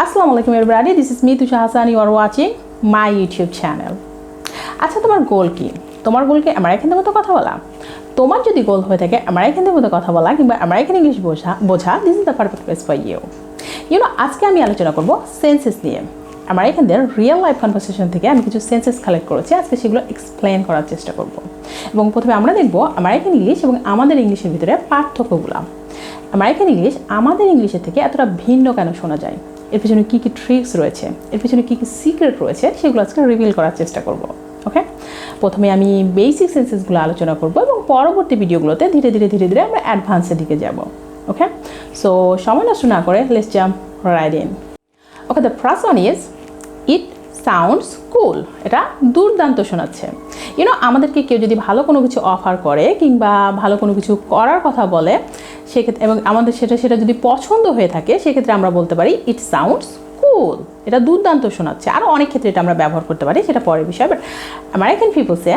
Assalamu alaikum everybody, this is me Tusha Hassan, you are watching my YouTube channel. আচ্ছা তোমার গোল কি? তোমার গোল কি আমেরিকানদের মতো কথা বলা? তোমার যদি গোল হয়ে থাকে আমেরিকানদের মতো কথা বলা কিংবা আমেরিকান ইংলিশ বোঝা, this is the perfect place for you. You know, আজকে আমি আলোচনা করব সেন্সেস নিয়ে। আমেরিকানদের রিয়েল লাইফ কনভারসেশন থেকে আমি কিছু সেন্সেস কালেক্ট করেছি, আজকে সেগুলো এক্সপ্লেন করার চেষ্টা করব। এবং প্রথমে আমরা দেখব আমেরিকান ইংলিশ এবং আমাদের ইংলিশের ভিতরে পার্থক্যগুলো। আমেরিকান ইংলিশ আমাদের ইংলিশের থেকে এতটা ভিন্ন কেন শোনা যায়, এর পিছনে কী কী ট্রিক্স রয়েছে, এর পিছনে কী কী সিক্রেট রয়েছে, সেগুলো আজকে রিভিল করার চেষ্টা করব। ওকে, প্রথমে আমি বেসিক সেন্সেসগুলো আলোচনা করব এবং পরবর্তী ভিডিওগুলোতে ধীরে ধীরে আমরা অ্যাডভান্সের দিকে যাব। ওকে, সো সময় নষ্ট না করে let's jump right in. Okay, the first one is it sounds cool. এটা দুর্দান্ত শোনাচ্ছে। ইউনো, আমাদেরকে কেউ যদি ভালো কোনো কিছু অফার করে কিংবা ভালো কোনো কিছু করার কথা বলে সেক্ষেত্রে, এবং আমাদের সেটা যদি পছন্দ হয়ে থাকে, সেক্ষেত্রে আমরা বলতে পারি ইট সাউন্ডস কুল। এটা দুর্দান্ত শোনাচ্ছে। আরও অনেক ক্ষেত্রে এটা আমরা ব্যবহার করতে পারি, সেটা পরের বিষয়। But American people say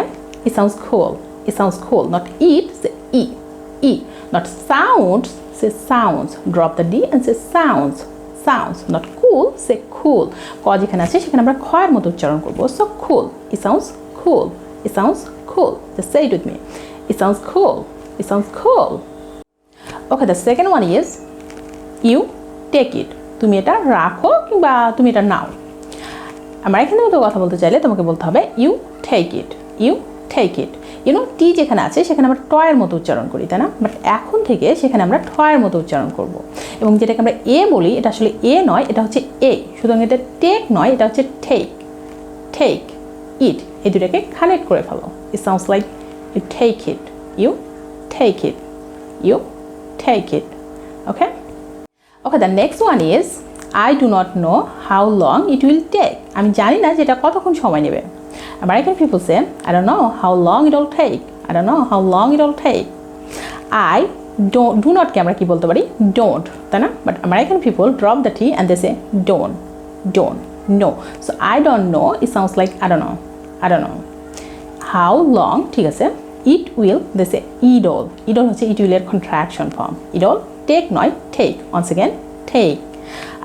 it sounds cool, it sounds cool, not it say ই, ই, not sounds say sounds, drop the D and say sounds, sounds, not cool say cool. ক যেখানে আছে সেখানে আমরা খয়ের মতো উচ্চারণ করবো। So cool, it sounds cool, it sounds cool. Just say it with me. It sounds cool. It sounds cool. Okay, the second one is you take it. তুমি এটা রাখো কিংবা তুমি এটা নাও। আমেরিকানদের মতো কথা বলতে চাইলে তোমাকে বলতে হবে you take it. You take it. You know, টি যেখানে আছে সেখানে আমরা টয়ের মতো উচ্চারণ করি, তাই না? বাট এখন থেকে সেখানে আমরা টয়ের মতো উচ্চারণ করব। এবং যেটাকে আমরা এ বলি, এটা আসলে এ নয়, এটা হচ্ছে এ। সুতরাং এটা টেক নয়, এটা হচ্ছে টেক। টেক ইট, এই দুটাকে কানেক্ট করে ফেলো। It sounds like you take it, you take it, you take it. Okay, okay, the next one is I do not know how long it will take. আমি জানি না যে এটা কতক্ষণ সময় নেবে। American people say I don't know how long it will take, I don't know how long it will take. I do নটকে আমরা কি বলতে পারি? ডোন্ট, তাই না? But American people drop the T and they say don't, don't, know. So I don't know it sounds like I don't know, I don't know. How long, ঠিক আছে, it will, they say idol. Idol হচ্ছে it will এর contraction form. Idol, take নয়, take. Once again, take.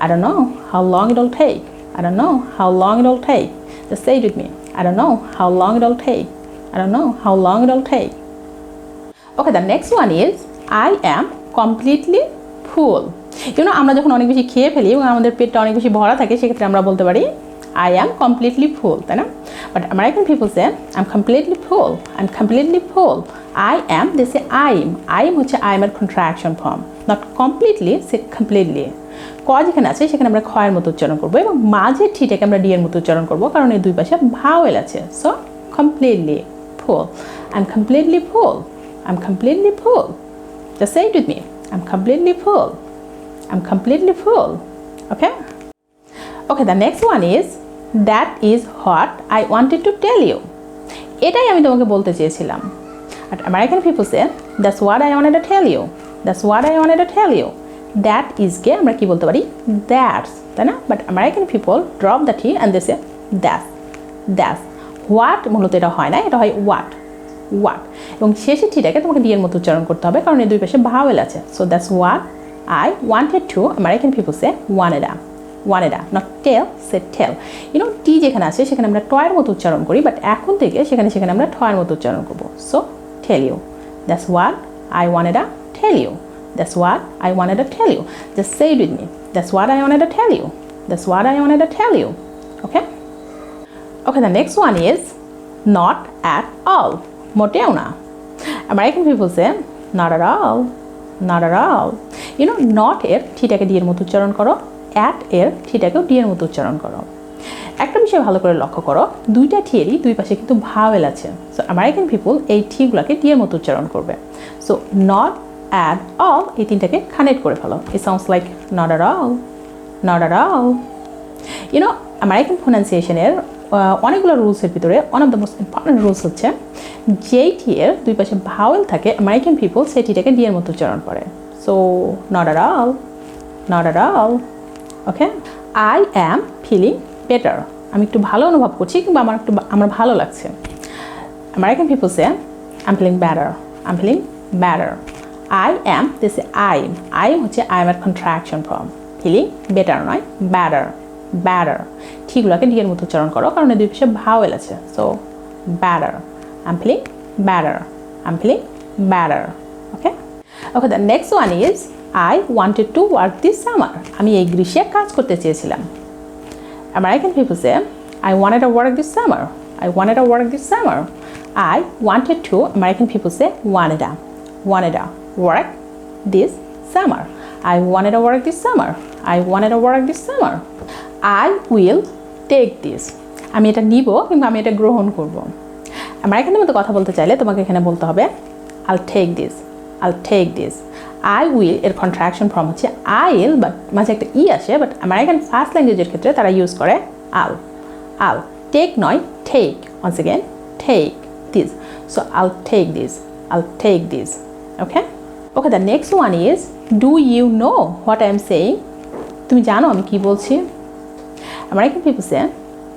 I don't know how long it will take. I don't know how long it will take. Just say it with me. I don't know how long it will take. I don't know how long it will take. Okay, the next one is I am completely full. You know, আমরা যখন অনেক বেশি খেয়ে ফেলি এবং আমাদের পেটটা অনেক বেশি ভরা থাকে, সেক্ষেত্রে আমরা বলতে পারি I am completely full, তাই না? But American people say I'm completely full, I'm completely full. I am, they say I'm হচ্ছে I am এর contraction form. Not completely, say completely. ক যেখানে আছে সেখানে আমরা খয়ের মতো উচ্চারণ করবো এবং মাঝের ঠিটাকে আমরা ডি এর মতো উচ্চারণ করবো, কারণ এই দুই পাশে ভাওয়েল আছে। So completely full, I'm completely full, I'm completely full. Just say it with me. I'm completely full, I'm completely full. Okay? Okay, the next one is that is what I wanted to tell you. এটাই আমি তোমাকে বলতে চেয়েছিলাম। But American people say that's what I wanted to tell you. That's what I wanted to tell you. That is কে আমরা কি বলতে পারি? That's, তাই না? But American people drop the T and they say that's, that's. What মূলত এটা হয় না, এটা হয় what, what. এবং শেষের ঠিটাকে তোমাকে ডি এর মতো উচ্চারণ করতে হবে, কারণ এই দুই পাশে ভাওয়েল আছে। So that's what I wanted to, American people say wanted a. wanted a, not tell, say tell. You know, টি যেখানে আছে সেখানে আমরা টয়ের মতো উচ্চারণ করি, বাট এখন থেকে সেখানে আমরা টয়ের মতো উচ্চারণ করব। So tell you, that's what I wanted to tell you, that's what I wanted to tell you. Just say it with me. That's what I wanted to tell you, that's what I wanted to tell you. Okay, okay, the next one is not at all. মোটেও না। American people say not at all, not at all. You know, not এর ঠিটাকে D এর মতো উচ্চারণ করো, at এর ঠিটাকেও D এর মতো উচ্চারণ করো। একটা বিষয় ভালো করে লক্ষ্য করো, দুইটা ঠিয়েরই দুই পাশে কিন্তু ভাওয়েল আছে। সো আমেরিকান পিপল এই ঠিগুলোকে ডি এর মতো উচ্চারণ করবে। সো নট অ্যাট অল, এই তিনটাকে কানেক্ট করে ফেলো। It sounds like not at all, not at all. You know, American প্রোনাউন্সিয়েশনের অনেকগুলো রুলসের ভিতরে one of the most important rules হচ্ছে যেই ঠিয়ের দুই পাশে ভাওয়েল থাকে, আমেরিকান পিপল সেই ঠিটাকে ডি এর মতো উচ্চারণ করে। So not at all, not at all. Okay, I am feeling better. আমি একটু ভালো অনুভব করছি কিংবা আমার ভালো লাগছে। American people say I am feeling better, I am feeling better. I am, they say I am হচ্ছে I am এর contraction form. ফিলিং বেটার নয়, better ঠিকগুলোকে ডি এর মতো উচ্চারণ করো, কারণ এই দুই পাশে ভাওয়েল আছে। So better, I'm feeling better, I'm feeling better. Okay, the next one is I wanted to work this summer. আমি এই গ্রীষ্মে কাজ করতে চেয়েছিলাম। American people say I wanted to work this summer, I wanted to work this summer. I wanted to, American people say wanted to work this summer. I wanted to work this summer, I wanted to work this summer. I will take this. আমি এটা নিব কিংবা আমি এটা গ্রহণ করব। আমেরিকানের মতো কথা বলতে চাইলে তোমাকে এখানে বলতে হবে I'll take this, I'll take this. I will এর কন্ট্রাকশন ফর্ম হচ্ছে I'll, বাট মাঝে একটা ই আসে, বাট আমেরিকান ফার্স্ট ল্যাঙ্গুয়েজের ক্ষেত্রে তারা ইউজ করে I'll take নয় take, once again take this. So I'll take this, I'll take this. Okay, the next one is do you know what I'm saying? তুমি জানো আমি কি বলছি? American people say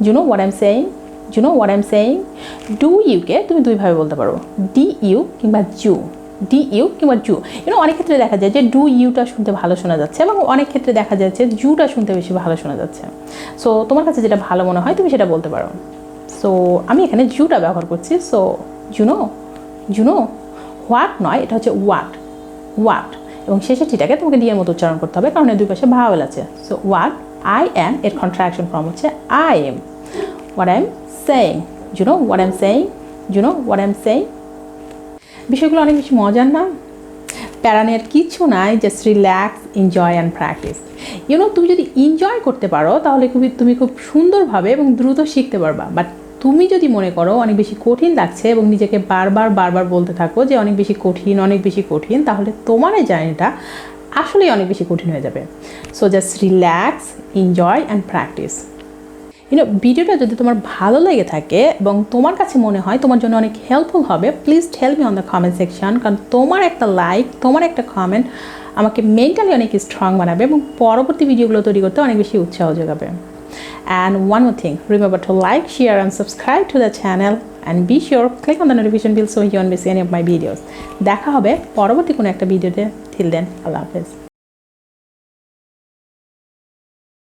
you know what I'm saying, you know what I'm saying. Do you কে তুমি দুইভাবে বলতে পারো, D U কিংবা জু, ডি ইউ কিংবা জু। অনেক ক্ষেত্রে দেখা যায় যে ডু ইউটা শুনতে ভালো শোনা যাচ্ছে এবং অনেক ক্ষেত্রে দেখা যাচ্ছে জুটা শুনতে বেশি ভালো শোনা যাচ্ছে। সো তোমার কাছে যেটা ভালো মনে হয় তুমি সেটা বলতে পারো। সো আমি এখানে জুটা ব্যবহার করছি। সো you know হোয়াট নয়, এটা হচ্ছে হোয়াট এবং শেষের টিটাকে তোমাকে ডি এর মতো উচ্চারণ করতে হবে, কারণ এর দুই পাশে ভাওয়েল আছে। সো হোয়াট, I am এর কন্ট্রাকশন ফর্ম হচ্ছে I am, what I'm saying, you know what I'm saying, you know what I'm saying. বিষয়গুলো অনেক বেশি মজার না? প্যারানের কিছু নাই, just relax, enjoy and practice. তুমি যদি এনজয় করতে পারো তাহলে তুমি খুব সুন্দরভাবে এবং দ্রুত শিখতে পারবা। বাট তুমি যদি মনে করো অনেক বেশি কঠিন লাগছে এবং নিজেকে বারবার বলতে থাকো যে অনেক বেশি কঠিন, তাহলে তোমার এই জার্নিটা আসলেই অনেক বেশি কঠিন হয়ে যাবে। So just relax, enjoy and practice. ভিডিওটা যদি তোমার ভালো লেগে থাকে এবং তোমার কাছে মনে হয় তোমার জন্য অনেক হেল্পফুল হবে, please tell me on the comment section, কারণ তোমার একটা লাইক, তোমার একটা কমেন্ট আমাকে মেন্টালি অনেক স্ট্রং বানাবে এবং পরবর্তী ভিডিওগুলো তৈরি করতে অনেক বেশি উৎসাহ যোগাবে। And one more thing, remember to like, share and subscribe to the channel and be sure click on the notification bell so you won't miss any of my videos. দেখা হবে পরবর্তী কোনো একটা ভিডিওতে। Till then, Allah Hafiz.